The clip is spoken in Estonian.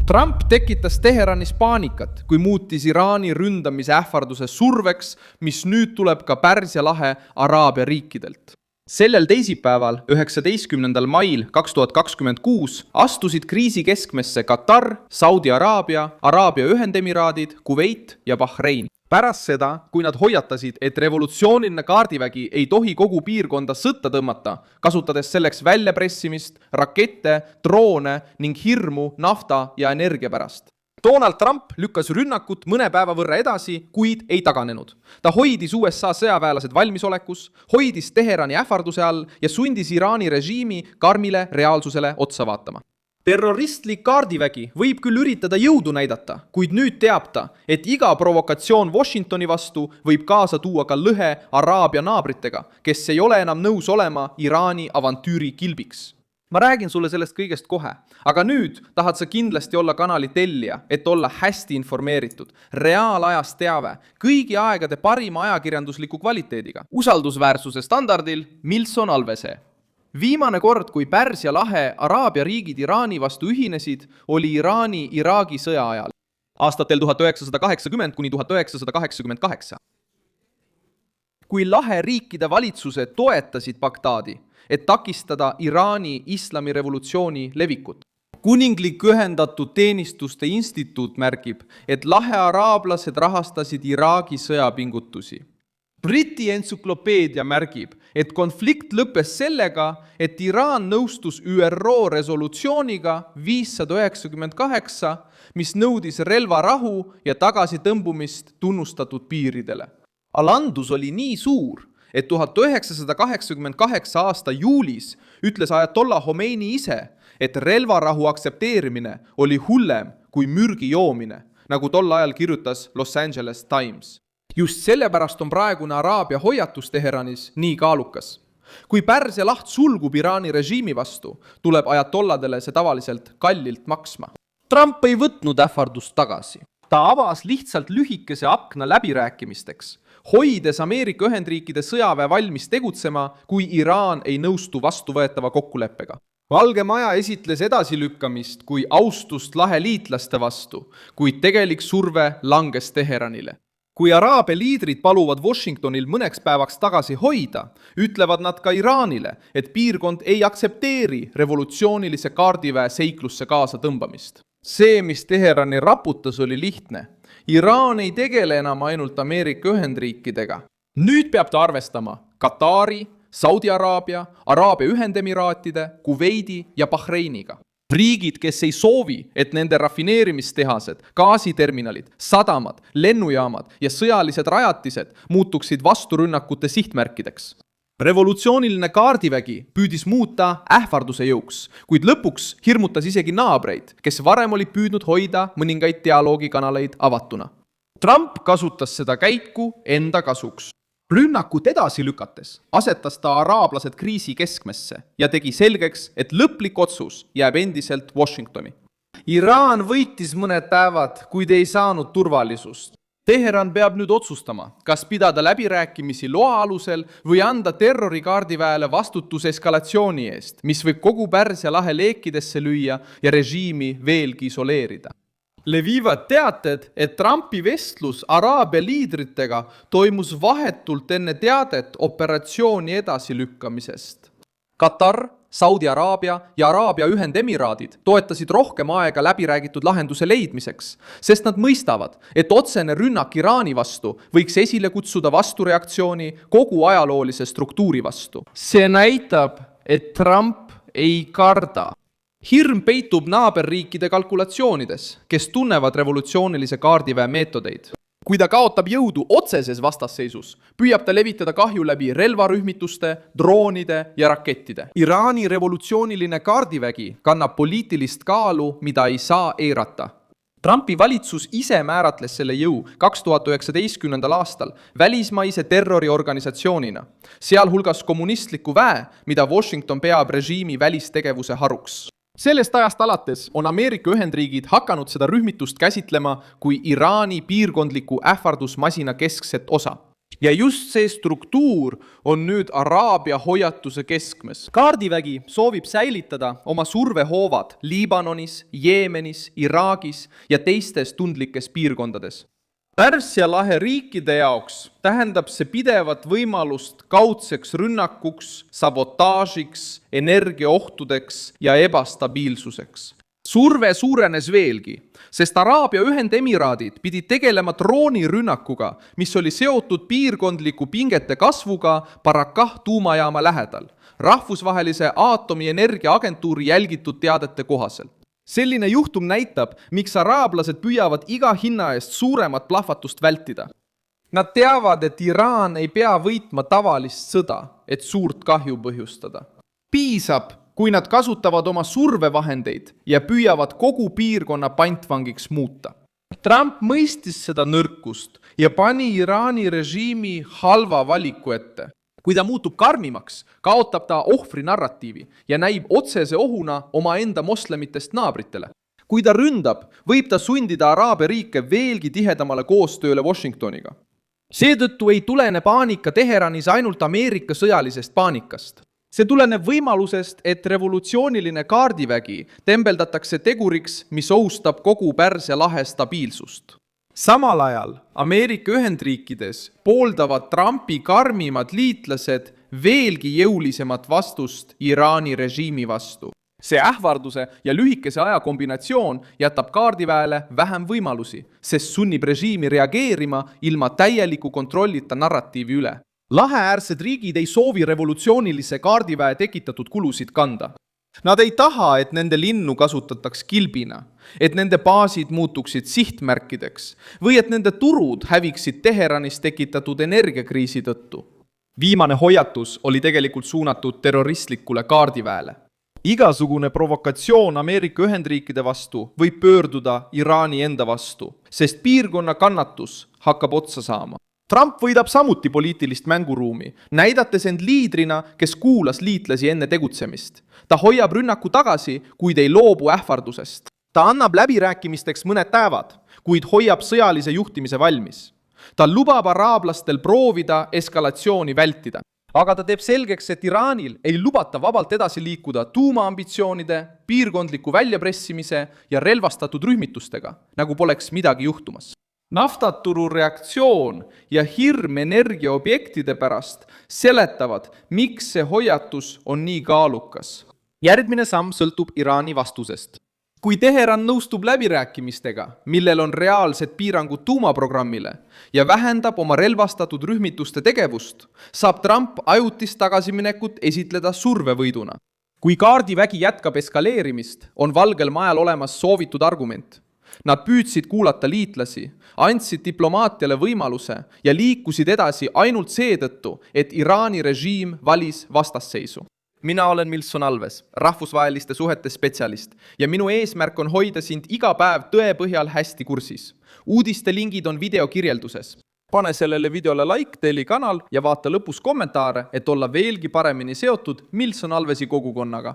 Trump tekitas Teheranis paanikat, kui muutis Iraani ründamise ähvarduse surveks, mis nüüd tuleb ka Pärsia lahe Araabia riikidelt. Sellel teisipäeval, 19. mail 2026, astusid kriisi keskmesse Katar, Saudi Araabia, Araabia Ühendemiraadid, Kuveit ja Bahrein. Pärast seda, kui nad hoiatasid, et revolutsiooniline kaardivägi ei tohi kogu piirkonda sõtta tõmmata, kasutades selleks väljapressimist, rakette, droone ning hirmu nafta ja energia pärast. Donald Trump lükkas rünnakut mõne päeva võrra edasi, kuid ei taganenud. Ta hoidis USA sõjaväelased valmisolekus, hoidis Teherani ähvarduse all ja sundis Iraani režiimi karmile reaalsusele otsa vaatama. Terroristlik kaardivägi võib küll üritada jõudu näidata, kuid nüüd teab ta, et iga provokatsioon Washingtoni vastu võib kaasa tuua ka lõhe Araabia naabritega, kes ei ole enam nõus olema Iraani avantüüri kilbiks. Ma räägin sulle sellest kõigest kohe, aga nüüd tahad sa kindlasti olla kanali tellija, et olla hästi informeeritud, reaalajas teave, kõigi aegade parima ajakirjandusliku kvaliteediga, usaldusväärsuse standardil Milson Alvese. Viimane kord, kui Pärsia lahe Araabia riigid Iraani vastu ühinesid, oli Iraani-Iraagi sõja ajal, aastatel 1980 kuni 1988. Kui lahe riikide valitsused toetasid Bagdadi, et takistada Iraani islamirevolutsiooni levikut. Kuninglik ühendatud teenistuste instituut märgib, et lahe araablased rahastasid Iraagi sõjapingutusi. Briti entsüklopeedia märgib, et konflikt lõppes sellega, et Iraan nõustus ÜRO resolutsiooniga 598, mis nõudis relvarahu ja tagasitõmbumist tunnustatud piiridele. Alandus oli nii suur, et 1988 aasta juulis ütles Ajatollah Khomeini ise, et relvarahu aktsepteerimine oli hullem kui mürgi joomine, nagu tol ajal kirjutas Los Angeles Times. Just sellepärast on praegune Araabia hoiatus Teheranis nii kaalukas. Kui Pärsia laht sulgub Iraani režiimi vastu, tuleb ajatolladele see tavaliselt kallilt maksma. Trump ei võtnud ähvardust tagasi. Ta avas lihtsalt lühikese akna läbirääkimisteks, hoides Ameerika Ühendriikide sõjaväe valmis tegutsema, kui Iraan ei nõustu vastuvõetava kokkuleppega. Valge Maja esitles edasilükkamist kui austust lahe liitlaste vastu, kuid tegelik surve langes Teheranile. Kui Araabia liidrid paluvad Washingtonil mõneks päevaks tagasi hoida, ütlevad nad ka Iraanile, et piirkond ei aktsepteeri revolutsioonilise kaardiväe seiklusse kaasa tõmbamist. See, mis Teherani raputas, oli lihtne. Iraan ei tegele enam ainult Ameerika Ühendriikidega. Nüüd peab ta arvestama Katari, Saudi Araabia, Araabia Ühendemiraatide, Kuveidi ja Bahreiniga. Riigid, kes ei soovi, et nende rafineerimistehased, gaasiterminalid, sadamad, lennujaamad ja sõjalised rajatised muutuksid vasturünnakute sihtmärkideks. Revolutsiooniline kaardivägi püüdis muuta ähvarduse jõuks, kuid lõpuks hirmutas isegi naabreid, kes varem olid püüdnud hoida mõningaid dialoogikanaleid avatuna. Trump kasutas seda käiku enda kasuks. Rünnakut edasi lükates asetas ta araablased kriisi keskmesse ja tegi selgeks, et lõplik otsus jääb endiselt Washingtoni. Iraan võitis mõned päevad, kuid ei saanud turvalisust. Teheran peab nüüd otsustama, kas pidada läbirääkimisi loa alusel või anda terrorikaardiväele vastutus eskalatsiooni eest, mis võib kogu Pärsia lahe leekidesse lüüa ja režiimi veelgi isoleerida. Levivad teated, et Trumpi vestlus Araabia liidritega toimus vahetult enne teadet operatsiooni edasilükkamisest. Katar, Saudi Araabia ja Araabia Ühendemiraadid toetasid rohkem aega läbiräägitud lahenduse leidmiseks, sest nad mõistavad, et otsene rünnak Iraani vastu võiks esile kutsuda vastureaktsiooni kogu ajaloolise struktuuri vastu. See näitab, et Trump ei karda. Hirm peitub naaberriikide kalkulatsioonides, kes tunnevad revolutsioonilise kaardiväe meetodeid. Kui ta kaotab jõudu otseses vastasseisus, püüab ta levitada kahju läbi relvarühmituste, droonide ja rakettide. Iraani revolutsiooniline kaardivägi kannab poliitilist kaalu, mida ei saa eirata. Trumpi valitsus ise määratles selle jõu 2019. aastal välismaise terroriorganisatsioonina, sealhulgas kommunistliku väe, mida Washington peab režiimi välistegevuse haruks. Sellest ajast alates on Ameerika Ühendriigid hakanud seda rühmitust käsitlema kui Iraani piirkondliku ähvardusmasina keskset osa. ja just see struktuur on nüüd Araabia hoiatuse keskmes. kaardivägi soovib säilitada oma survehoovad Liibanonis, Jeemenis, Iraagis ja teistes tundlikes piirkondades. Pärsia lahe riikide jaoks tähendab see pidevat võimalust kaudseks rünnakuks, sabotaažiks, energiaohtudeks ja ebastabiilsuseks. Surve suurenes veelgi, sest Araabia Ühendemiraadid pidid tegelema droonirünnakuga, mis oli seotud piirkondliku pingete kasvuga Barakah tuumajaama lähedal, rahvusvahelise aatomienergiaagentuuri jälgitud teadete kohaselt. Selline juhtum näitab, miks araablased püüavad iga hinna eest suuremat plahvatust vältida. Nad teavad, et Iraan ei pea võitma tavalist sõda, et suurt kahju põhjustada. Piisab, kui nad kasutavad oma survevahendeid ja püüavad kogu piirkonna pantvangiks muuta. Trump mõistis seda nõrkust ja pani Iraani režiimi halva valiku ette. Kui ta muutub karmimaks, kaotab ta ohvri narratiivi ja näib otsese ohuna omaenda moslemitest naabritele. Kui ta ründab, võib ta sundida Araabia riike veelgi tihedamale koostööle Washingtoniga. Seetõttu ei tulene paanika Teheranis ainult Ameerika sõjalisest paanikast. See tuleneb võimalusest, et revolutsiooniline kaardivägi tembeldatakse teguriks, mis ohustab kogu Pärsia lahe stabiilsust. Samal ajal Ameerika Ühendriikides pooldavad Trumpi karmimad liitlased veelgi jõulisemat vastust Iraani režiimi vastu. See ähvarduse ja lühikese aja kombinatsioon jätab kaardiväele vähem võimalusi, sest sunnib režiimi reageerima ilma täieliku kontrollita narratiivi üle. Laheäärsed riigid ei soovi revolutsioonilise kaardiväe tekitatud kulusid kanda. Nad ei taha, et nende linnu kasutataks kilbina, et nende baasid muutuksid sihtmärkideks või et nende turud häviksid Teheranis tekitatud energiakriisi tõttu. Viimane hoiatus oli tegelikult suunatud terroristlikule kaardiväele. Igasugune provokatsioon Ameerika Ühendriikide vastu võib pöörduda Iraani enda vastu, sest piirkonna kannatus hakkab otsa saama. Trump võidab samuti poliitilist mänguruumi, näidates end liidrina, kes kuulas liitlasi enne tegutsemist. Ta hoiab rünnaku tagasi, kuid ei loobu ähvardusest. Ta annab läbirääkimisteks mõned päevad, kuid hoiab sõjalise juhtimise valmis. Ta lubab araablastel proovida eskalatsiooni vältida. Aga ta teeb selgeks, et Iraanil ei lubata vabalt edasi liikuda tuumaambitsioonide, piirkondliku väljapressimise ja relvastatud rühmitustega, nagu poleks midagi juhtumas. Naftaturu reaktsioon ja hirm energiaobjektide pärast seletavad, miks see hoiatus on nii kaalukas. Järgmine samm sõltub Iraani vastusest. Kui Teheran nõustub läbirääkimistega, millel on reaalsed piirangud tuumaprogrammile ja vähendab oma relvastatud rühmituste tegevust, saab Trump ajutist tagasiminekut esitleda survevõiduna. Kui kaardivägi jätkab eskaleerimist, on Valgel Majal olemas soovitud argument. Nad püüdsid kuulata liitlasi, andsid diplomaatiale võimaluse ja liikusid edasi ainult seetõttu, et Iraani režiim valis vastasseisu. Mina olen Milson Alves, rahvusvaheliste suhete spetsialist ja minu eesmärk on hoida sind iga päev tõe põhjal hästi kursis. Uudiste lingid on video kirjelduses. Pane sellele videole like, telli kanal ja vaata lõpus kommentaare, et olla veelgi paremini seotud Milson Alvesi kogukonnaga.